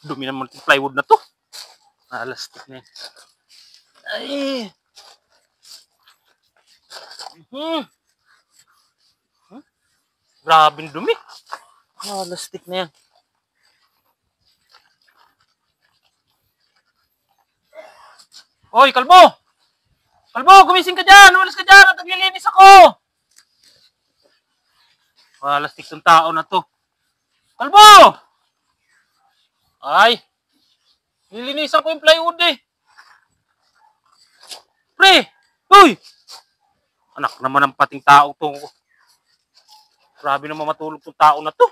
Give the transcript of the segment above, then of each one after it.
Dumi naman yung plywood na to. Alastik na yan. Ay. Grabe dumi. Alastik na yan. Hoy, kalbo! Kalbo, gumising ka dyan! Umalis ka dyan! At naglilinis ako! Alastik tong tao na to. Kalbo! Ay! Nilinisan ko yung plywood eh. Pre! Uy! Anak naman ng pating tao to. Grabe naman matulog tong tao na to.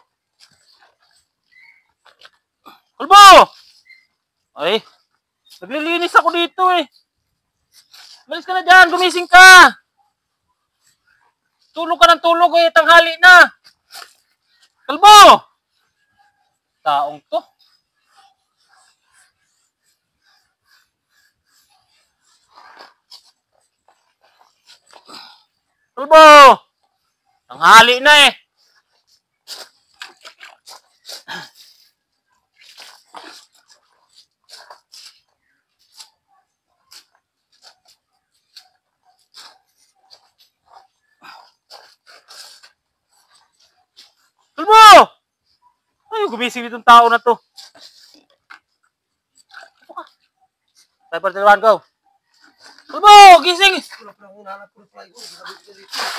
Kalbo! Ay! Naglilinis ako dito eh. Malis ka na dyan, gumising ka. Tulog ka ng tulog eh, tanghali na. Kalbo! Taong to. Kalbo! Tanghali na eh. Kalbo! Ay, gumising itong tao na to. Typer 1, go. Kalbo, gising!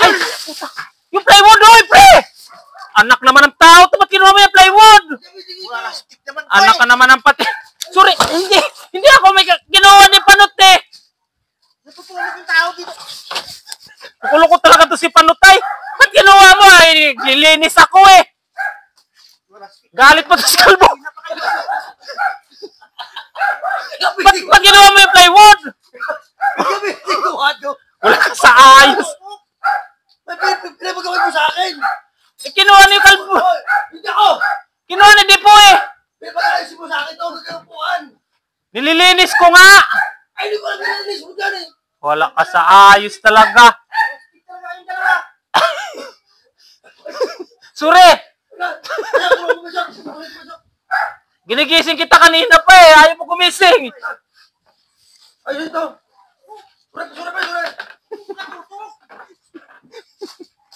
Ay, puta! Yung plywood, oy, pre! Anak naman ng tao, ba't kinuha mo yung plywood? Anak ka naman ng pati. Sorry, hindi ako may ginawa ni Panot eh. Natutulog yung tao dito. Kukulong ko talaga to si Panutay. Ba't ginawa mo? Ay, lilinis ako eh. Galit pa to si Kalbo. Ba't ginawa mo yung plywood? Wala ka sa ayos. Pinapagawin mo sa akin. Eh, kinuha ni Kalbo. Hindi ako. Kinuha ni Dipo eh. Pinapagawin mo sa akin. Huwag kang upuan. Nililinis ko nga. Ay, hindi ko lang nilinis mo dyan eh. Wala ka sa ayos talaga. Sure! Ginigising kita kanina pa eh. Ayaw mo gumising. Ayun ito. Sure.